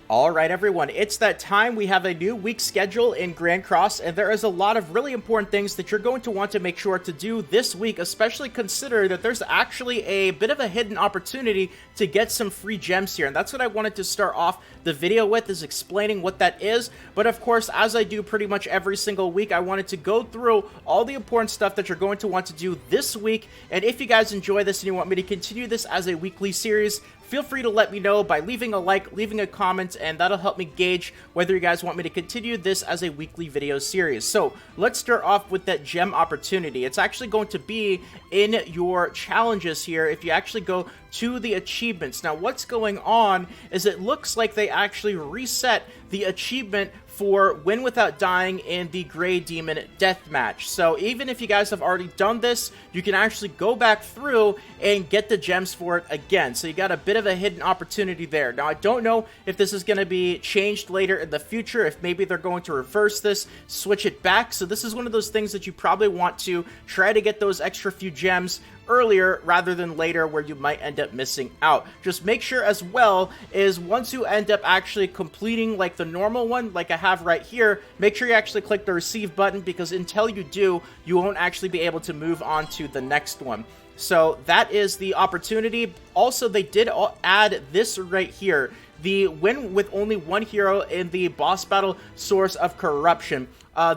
All right, everyone, it's that time. We have a new week schedule in Grand Cross, and there is a lot of really important things that you're going to want to make sure to do this week, especially consider that there's actually a bit of a hidden opportunity to get some free gems here. And that's what I wanted to start off the video with, is explaining what that is. But of course, as I do pretty much every single week, I wanted to go through all the important stuff that you're going to want to do this week. And if you guys enjoy this and you want me to continue this as a weekly series, feel free to let me know by leaving a like, leaving a comment, and that'll help me gauge whether you guys want me to continue this as a weekly video series. So let's start off with that gem opportunity. It's actually going to be in your challenges here if you actually go to the achievements. Now, what's going on is it looks like they actually reset the achievement for Win Without Dying in the Grey Demon Deathmatch. So even if you guys have already done this, you can actually go back through and get the gems for it again. So you got a bit of a hidden opportunity there. Now, I don't know if this is going to be changed later in the future, if maybe they're going to reverse this, switch it back. So this is one of those things that you probably want to try to get those extra few gems earlier rather than later, where you might end up missing out. Just make sure as well is once you end up actually completing like the normal one, like I have right here, make sure you actually click the receive button, because until you do, you won't actually be able to move on to the next one. So that is the opportunity. Also, they did add this right here, the win with only one hero in the boss battle, Source of Corruption.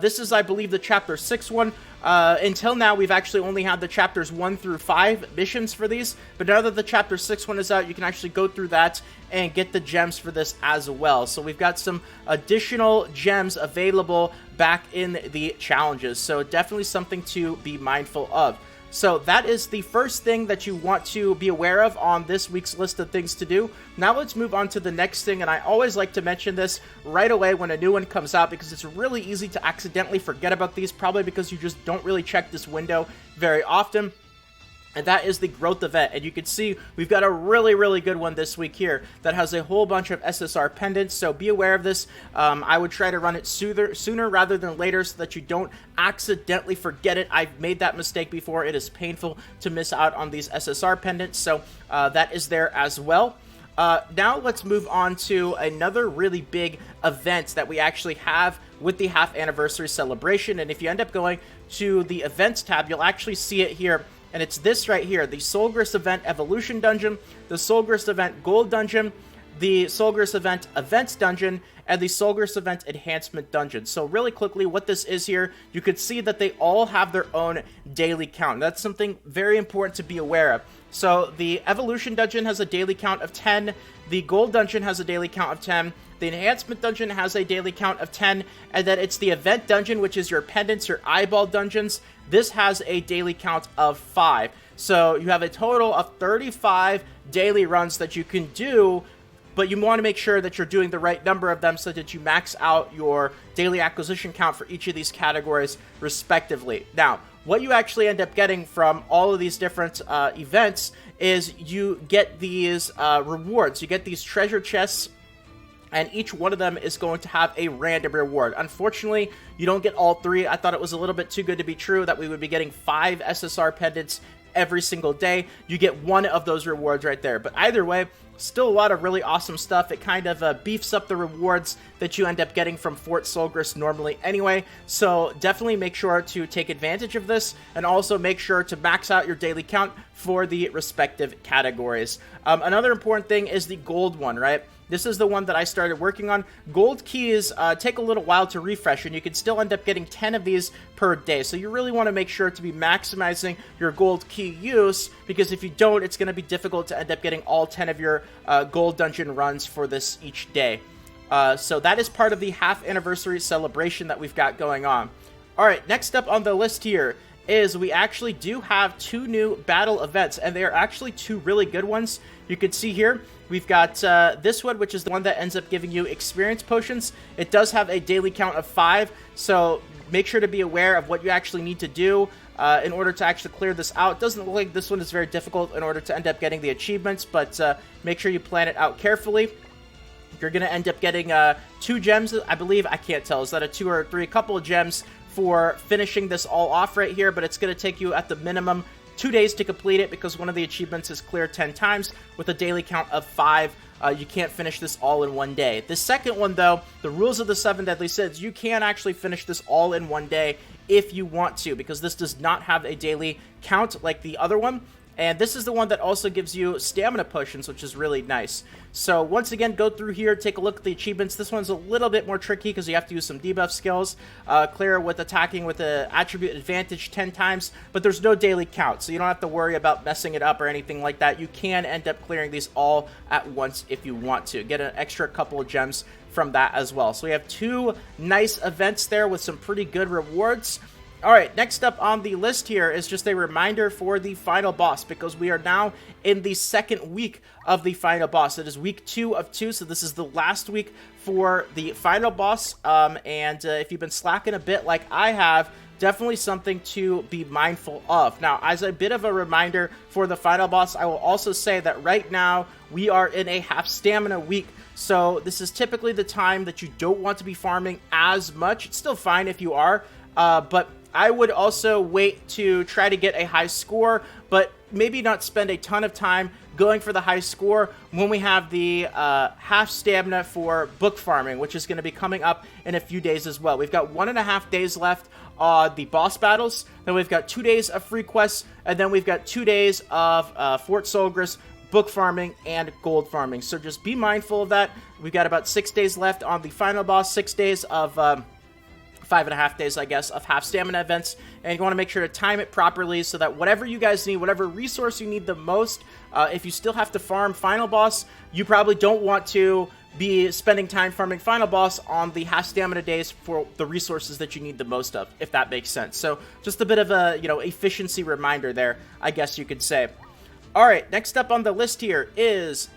This is, I believe, the chapter 6 one. Until now, we've actually only had the chapters 1 through 5 missions for these, but now that the chapter 6 one is out, you can actually go through that and get the gems for this as well. So we've got some additional gems available back in the challenges, so definitely something to be mindful of. So that is the first thing that you want to be aware of on this week's list of things to do. Now let's move on to the next thing, and I always like to mention this right away when a new one comes out, because it's really easy to accidentally forget about these, probably because you just don't really check this window very often. And that is the growth event. And you can see we've got a really good one this week here that has a whole bunch of SSR pendants. So be aware of this. I would try to run it sooner rather than later, so that you don't accidentally forget it. I've made that mistake before. It is painful to miss out on these SSR pendants. So that is there as well. Now let's move on to another really big event that we actually have with the half anniversary celebration. And if you end up going to the events tab, you'll actually see it here. And it's this right here, the Soulgrist Event Evolution Dungeon, the Soulgrist Event Gold Dungeon, the Soulgrist Event Events Dungeon, and the Soulgrist Event Enhancement Dungeon. So really quickly, what this is here, you can see that they all have their own daily count. That's something very important to be aware of. So the Evolution Dungeon has a daily count of 10, the Gold Dungeon has a daily count of 10, the Enhancement Dungeon has a daily count of 10, and then it's the Event Dungeon, which is your pendants, your eyeball dungeons. This has a daily count of 5. So you have a total of 35 daily runs that you can do, but you want to make sure that you're doing the right number of them so that you max out your daily acquisition count for each of these categories respectively. Now, what you actually end up getting from all of these different events is you get these rewards. You get these treasure chests, and each one of them is going to have a random reward. Unfortunately, you don't get all 3. I thought it was a little bit too good to be true that we would be getting 5 SSR pendants every single day. You get one of those rewards right there. But either way, still a lot of really awesome stuff. It kind of beefs up the rewards that you end up getting from Fort Soulgrist normally anyway. So definitely make sure to take advantage of this, and also make sure to max out your daily count for the respective categories. Another important thing is the gold one, right? This is the one that I started working on. Gold keys take a little while to refresh, and you can still end up getting 10 of these per day. So you really want to make sure to be maximizing your gold key use, because if you don't, it's going to be difficult to end up getting all 10 of your gold dungeon runs for this each day. So that is part of the half anniversary celebration that we've got going on. All right, next up on the list here is we actually do have 2 new battle events, and they are actually 2 really good ones. You can see here, we've got this one, which is the one that ends up giving you experience potions. It does have a daily count of 5, so make sure to be aware of what you actually need to do in order to actually clear this out. It doesn't look like this one is very difficult in order to end up getting the achievements, but make sure you plan it out carefully. You're going to end up getting 2 gems, I believe. I can't tell. Is that a 2 or a 3? A couple of gems for finishing this all off right here, but it's going to take you at the minimum 2 days to complete it, because one of the achievements is clear 10 times with a daily count of 5 you can't finish this all in one day. The second one, though, the rules of the 7 deadly sins, you can actually finish this all in one day if you want to, because this does not have a daily count like the other one. And this is the one that also gives you stamina potions, which is really nice. So once again, go through here, take a look at the achievements. This one's a little bit more tricky because you have to use some debuff skills. Clear with attacking with the attribute advantage 10 times, but there's no daily count, so you don't have to worry about messing it up or anything like that. You can end up clearing these all at once if you want to. Get an extra couple of gems from that as well. So we have 2 nice events there with some pretty good rewards. Alright, next up on the list here is just a reminder for the final boss, because we are now in the second week of the final boss. It is week 2 of 2, so this is the last week for the final boss, and if you've been slacking a bit like I have, definitely something to be mindful of. Now, as a bit of a reminder for the final boss, I will also say that right now we are in a half stamina week, so this is typically the time that you don't want to be farming as much. It's still fine if you are, but I would also wait to try to get a high score, but maybe not spend a ton of time going for the high score when we have the half stamina for book farming, which is going to be coming up in a few days as well. We've got 1.5 days left on the boss battles, then we've got 2 days of free quests, and then we've got 2 days of Fort Solgris, book farming, and gold farming. So just be mindful of that. We've got about 6 days left on the final boss, 6 days of 5.5 days, I guess, of half stamina events, and you want to make sure to time it properly so that whatever you guys need, whatever resource you need the most, if you still have to farm final boss, you probably don't want to be spending time farming final boss on the half stamina days for the resources that you need the most of, if that makes sense. So just a bit of a, efficiency reminder there, I guess you could say. Alright, next up on the list here is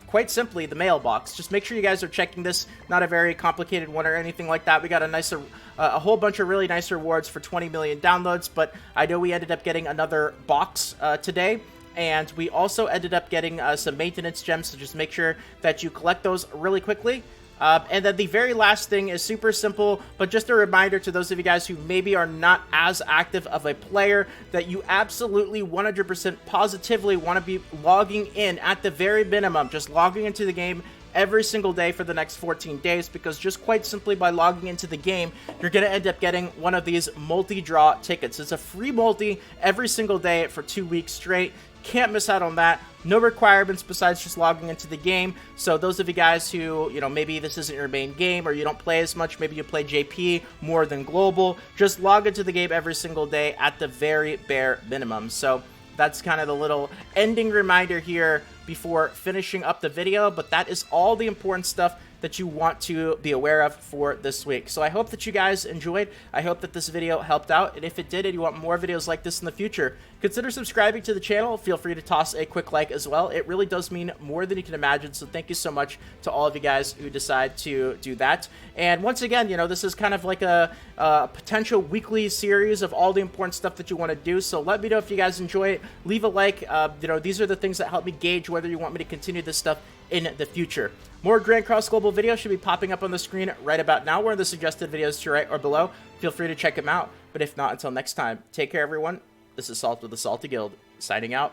quite simply, the mailbox. Just make sure you guys are checking this. Not a very complicated one or anything like that. We got a whole bunch of really nice rewards for 20 million downloads, but I know we ended up getting another box today, and we also ended up getting some maintenance gems, so just make sure that you collect those really quickly. And then the very last thing is super simple, but just a reminder to those of you guys who maybe are not as active of a player, that you absolutely 100% positively want to be logging in at the very minimum, just logging into the game every single day for the next 14 days, because just quite simply by logging into the game, you're going to end up getting one of these multi-draw tickets. It's a free multi every single day for 2 weeks straight. Can't miss out on that. No requirements besides just logging into the game. So those of you guys who, maybe this isn't your main game or you don't play as much, maybe you play JP more than global, just log into the game every single day at the very bare minimum. So that's kind of the little ending reminder here before finishing up the video, but that is all the important stuff that you want to be aware of for this week. So I hope that you guys enjoyed. I hope that this video helped out, and if it did and you want more videos like this in the future, consider subscribing to the channel. Feel free to toss a quick like as well. It really does mean more than you can imagine, so thank you so much to all of you guys who decide to do that. And once again, this is kind of like a potential weekly series of all the important stuff that you want to do, so let me know if you guys enjoy it. Leave a like. These are the things that help me gauge whether you want me to continue this stuff in the future. More Grand Cross Global videos should be popping up on the screen right about now. We're in the suggested videos to your right or below. Feel free to check them out. But if not, until next time, take care, everyone. This is Salt with the Salty Guild, signing out.